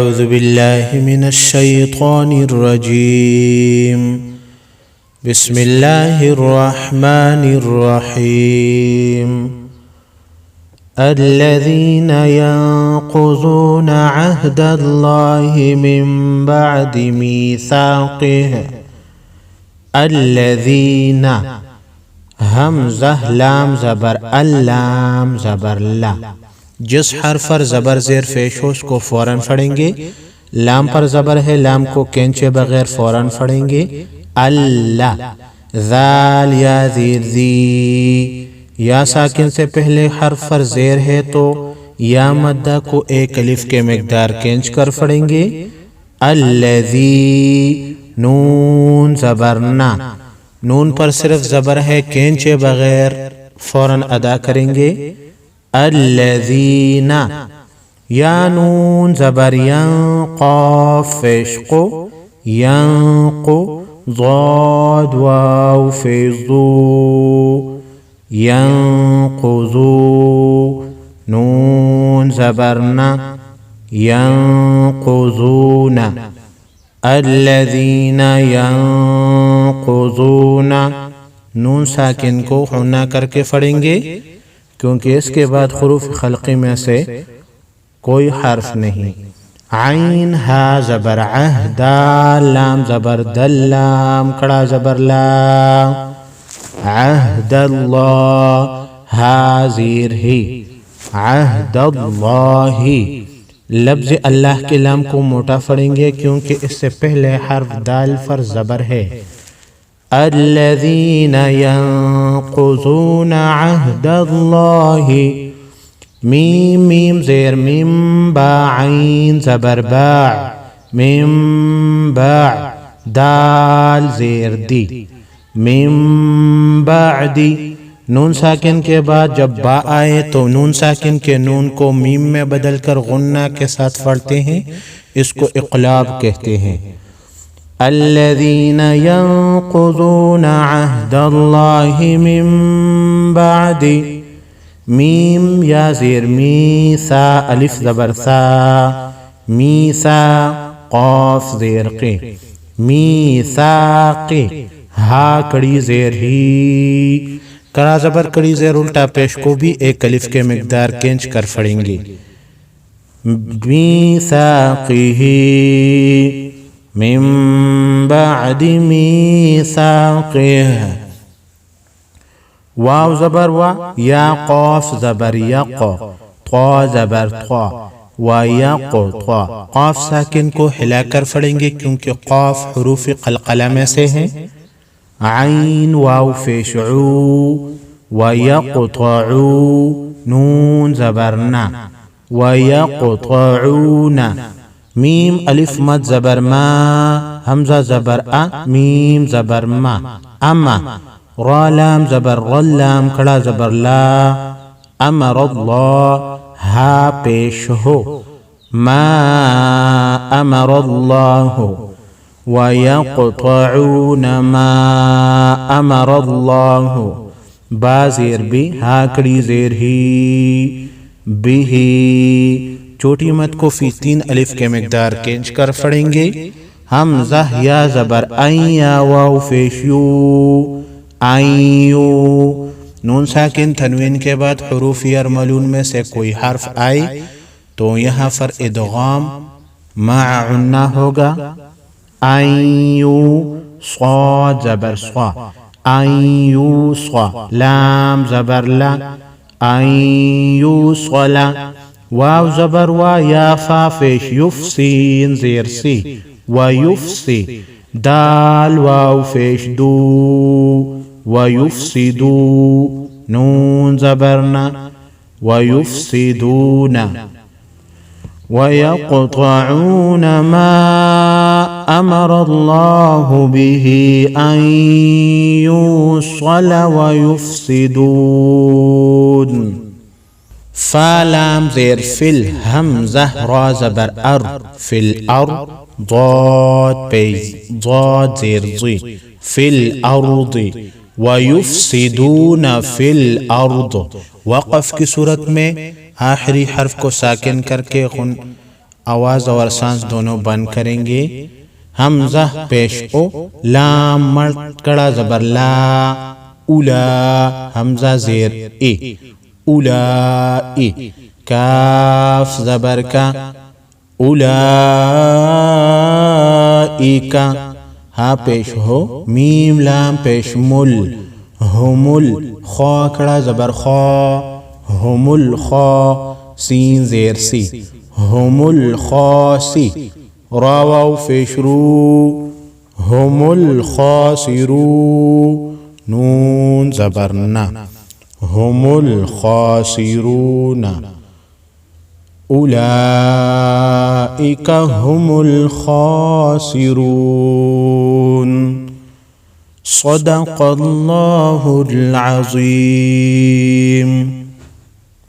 अऊज़ु बिल्लाहि मिनश शैतानिर रजीम। बिस्मिल्लाहिर रहमानिर रहीम। अल्लज़ीना यंक़ुज़ूना अहदल्लाहि मिन बअदि मीसाक़िहि। अल्लज़ीना हमज़ा लाम ज़बर अल्लाम ज़बर ला। जिस हर्फ पर ज़बर ज़ेर पेश हो उसको फ़ौरन पढ़ेंगे। लाम पर ज़बर है, लाम को केंचे बगैर फ़ौरन पढ़ेंगे। अल्लाह ज़ाल या ज़ीर ज़ी। या साकिन से पहले हर्फ पर ज़ेर है तो या मद्दा को एक अलिफ के मिक़दार केंच कर पढ़ेंगे। अल्लज़ी नून ज़बर ना। नून पर सिर्फ ज़बर है, केंचे बगैर फ़ौरन अदा करेंगे। अल्लज़ीना या नून ज़बर यं क़ाफ़ पेश को यं को ज़ाद वाव पेश ज़ू यंक़ुज़ू नून ज़बर ना यंक़ुज़ूना। अल्लज़ीना यंक़ुज़ूना नून साकिन को हुन्ना करके पढ़ेंगे क्योंकि इसके बाद हुरूफ खल्क़ी में से कोई हर्फ नहीं। आइन हा ज़बर अह दाल लाम ज़बर दल लाम कड़ा ज़बर ला। अहदल्लाह हा ज़ीर ही अहदल्लाही। लफ्ज़ अल्लाह के लाम को मोटा पढ़ेंगे क्योंकि इससे पहले हर्फ दाल पर ज़बर है। अल्लज़ीना यंक़ुज़ूना अहदल्लाहि मीम मीम ज़ेर मीम बा आइन ज़बर बा मीम बा दाल ज़ेर दी मीम बादी। नून साकिन के बाद जब बा आए तो नून साकिन के नून को मीम में बदल कर गुन्ना के साथ पढ़ते हैं, इसको इक़लाब कहते हैं। अल्लज़ीना यंक़ुज़ूना अहदल्लाहि मिन बअदि मीम या ज़ेर मी सा अलिफ ज़बर सा मी सा क़ाफ़ ज़ेर क़े मी सा क़े हा कड़ी ज़ेर ही कड़ा ज़बर कड़ी ज़ेर उल्टा पेश को भी एक अलिफ के मिक़दार केंच कर पढ़ेंगे। मीसाक़िही मिन बअदि मीसाक़िही। वाव ज़बर वा या क़ाफ़ ज़बर यक़ क़ा ज़बर क़ा व यक़ क़ा। क़ाफ़ साकिन को हिलाकर पढ़ेंगे क्योंकि क़ाफ़ हुरूफ़ क़लक़ला में से है। आइन वाव पेश ऊ व यक़तअू नून ज़बर ना व यक़तअूना। मीम अलिफ मद ज़बर मा हमज़ा ज़बर आ मीम ज़बर मा अमा। रा लाम ज़बर रल्लाम खड़ा ज़बर ला अमरल्लाह हा पेश हो मा अमरल्लाहु व यक़तअूना मा अमरल्लाहु। बा ज़ेर बी हा कड़ी ज़ेर ही बिही। छोटी मत को फी तीन अलिफ के मिक़दार केंच कर पढ़ेंगे। हमज़ा या ज़बर आई या वाव पेश यू आयू। नून साकिन तनवीन के बाद हुरूफ यरमलून में से कोई हर्फ आए तो यहाँ पर इदगाम माअन्ना होगा। आयू स्वाद ज़बर स्वा आयू स्वा लाम ज़बर ला आयू स्वला। वाव ज़बर वा या फा पेश युफ़सीन ज़ेर सी व युफ़सी। दाल वाव पेश दू व युफ़सिदू नून ज़बर ना व युफ़सिदूना। व यक़तअूना मा अमरल्लाहु बिही अन युस्वला व युफ़सिदून। फा लाम ज़ेर फिल हमज़ा रा ज़बर अर फिल अर ज़ाद पेश ज़ाद ज़ेर ज़ी फिल अर्ज़ व युफ़सिदूना फिल अर्ज़। वक़फ़ की सूरत में आखिरी हर्फ को साकिन करके आवाज और सांस दोनों बंद करेंगे। हमजा पेश ओ, लाम मर्द कड़ा जबर ला, उला हमजा जेर ए, उला ए, काफ जबर का, उलाइका हा पेश हो, मीम लाम पेश मुल, हुमुल खौ खड़ा जबर खौ, हुमुल खौ, सीन जेर सी, हुमुल खौसी, रावाव पेश रू, हुमुल खौसिरू, नून जबर ना, हुमुल खौसिरूना, उलाइका हुमुल खासिरून। सदक़ल्लाहुल अज़ीम।